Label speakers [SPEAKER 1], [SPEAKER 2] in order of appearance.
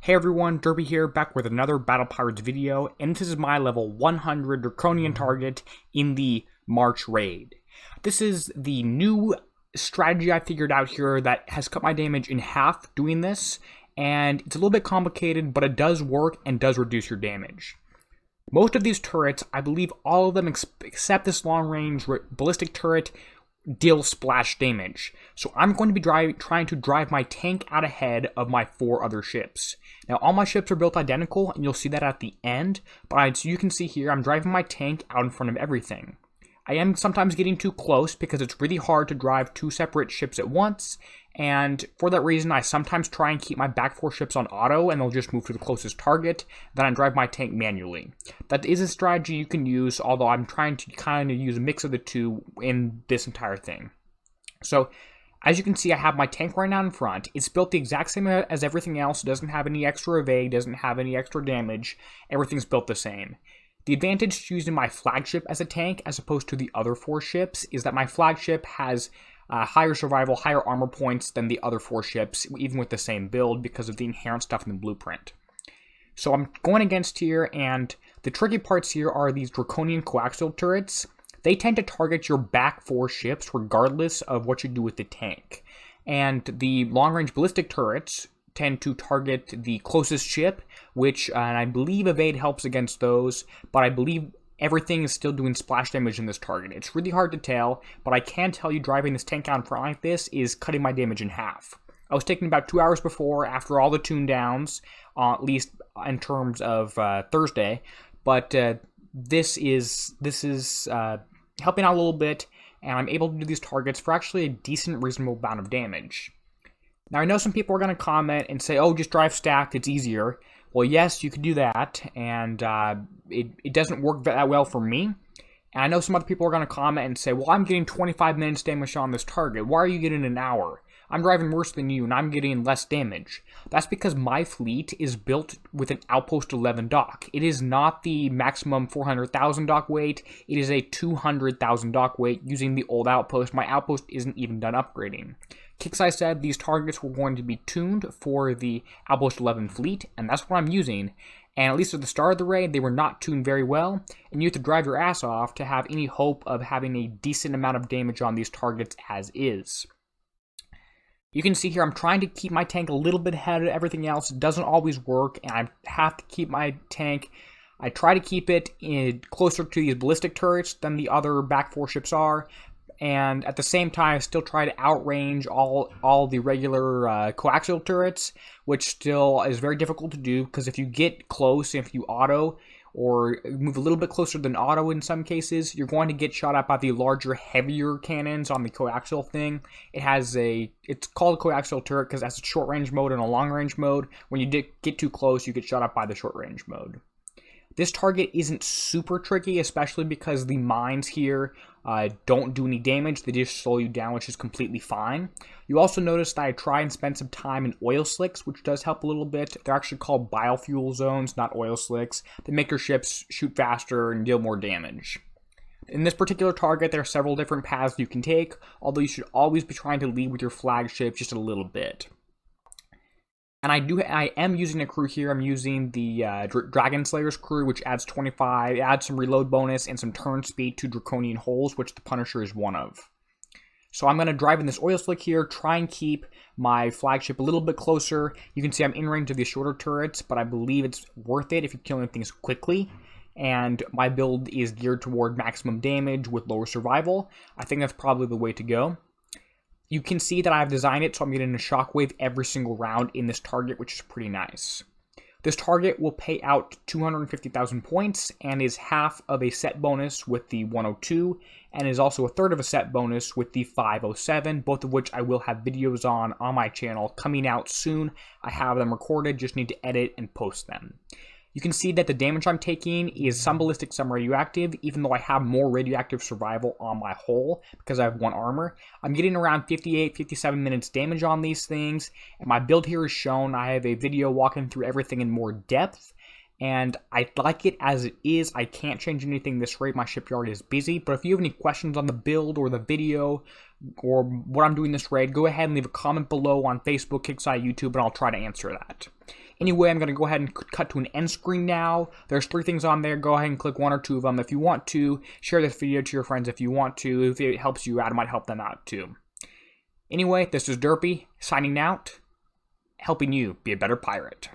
[SPEAKER 1] Hey everyone, Derpy here, back with another Battle Pirates video, and this is my level 100 Draconian target in the March raid. This is the new strategy I figured out here that has cut my damage in half doing this, and it's a little bit complicated, but it does work and does reduce your damage. Most of these turrets, I believe all of them except this long-range ballistic turret, deal splash damage. So I'm going to be trying to drive my tank out ahead of my 4 other ships. Now all my ships are built identical, and you'll see that at the end, but as you can see here, I'm driving my tank out in front of everything. I am sometimes getting too close because it's really hard to drive 2 separate ships at once, and for that reason I sometimes try and keep my back 4 ships on auto and they'll just move to the closest target, then I drive my tank manually. That is a strategy you can use, although I'm trying to kind of use a mix of the two in this entire thing. So as you can see, I have my tank right now in front. It's built the exact same as everything else. It doesn't have any extra evade, doesn't have any extra damage. Everything's built the same. The advantage to using my flagship as a tank as opposed to the other 4 ships is that my flagship has higher survival, higher armor points than the other 4 ships, even with the same build, because of the inherent stuff in the blueprint. So I'm going against here, and the tricky parts here are these Draconian coaxial turrets. They tend to target your back 4 ships regardless of what you do with the tank. And the long-range ballistic turrets tend to target the closest ship, which, and I believe evade helps against those, but I believe everything is still doing splash damage in this target. It's really hard to tell, but I can tell you driving this tank out in front like this is cutting my damage in half. I was taking about 2 hours before, after all the tune downs, at least in terms of Thursday, but this is helping out a little bit, and I'm able to do these targets for actually a decent, reasonable amount of damage. Now, I know some people are going to comment and say, oh, just drive stacked, it's easier. Well, yes, you could do that, and it doesn't work that well for me. And I know some other people are going to comment and say, well, I'm getting 25 minutes damage on this target. Why are you getting an hour? I'm driving worse than you, and I'm getting less damage. That's because my fleet is built with an Outpost 11 dock. It is not the maximum 400,000 dock weight. It is a 200,000 dock weight using the old Outpost. My Outpost isn't even done upgrading. Kixeye said these targets were going to be tuned for the Outpost 11 fleet, and that's what I'm using. And at least at the start of the raid, they were not tuned very well, and you have to drive your ass off to have any hope of having a decent amount of damage on these targets as is. You can see here I'm trying to keep my tank a little bit ahead of everything else. It doesn't always work, and I have to keep my tank, I try to keep it closer to these ballistic turrets than the other back 4 ships are, and at the same time I still try to outrange all the regular coaxial turrets, which still is very difficult to do, because if you get close, if you auto, or move a little bit closer than auto in some cases, you're going to get shot at by the larger, heavier cannons on the coaxial thing. It's called a coaxial turret because it has a short range mode and a long range mode. When you get too close, you get shot at by the short range mode. This target isn't super tricky, especially because the mines here don't do any damage. They just slow you down, which is completely fine. You also notice that I try and spend some time in oil slicks, which does help a little bit. They're actually called biofuel zones, not oil slicks. They make your ships shoot faster and deal more damage. In this particular target, there are several different paths you can take, although you should always be trying to lead with your flagship just a little bit. And I am using a crew here. I'm using the Dragon Slayer's crew, which adds 25, adds some reload bonus and some turn speed to Draconian holes, which the Punisher is one of. So I'm going to drive in this oil slick here, try and keep my flagship a little bit closer. You can see I'm in range of these shorter turrets, but I believe it's worth it if you're killing things quickly. And my build is geared toward maximum damage with lower survival. I think that's probably the way to go. You can see that I've designed it so I'm getting a shockwave every single round in this target, which is pretty nice. This target will pay out 250,000 points and is half of a set bonus with the 102, and is also a third of a set bonus with the 507, both of which I will have videos on my channel coming out soon. I have them recorded, just need to edit and post them. You can see that the damage I'm taking is some ballistic, some radioactive, even though I have more radioactive survival on my hull because I have 1 armor. I'm getting around 58, 57 minutes damage on these things, and my build here is shown. I have a video walking through everything in more depth, and I like it as it is. I can't change anything this raid. My shipyard is busy, but if you have any questions on the build or the video or what I'm doing this raid, go ahead and leave a comment below on Facebook, Kixeye, YouTube, and I'll try to answer that. Anyway, I'm going to go ahead and cut to an end screen now. There's 3 things on there. Go ahead and click 1 or 2 of them if you want to. Share this video to your friends if you want to. If it helps you out, it might help them out too. Anyway, this is Derpy, signing out, helping you be a better pirate.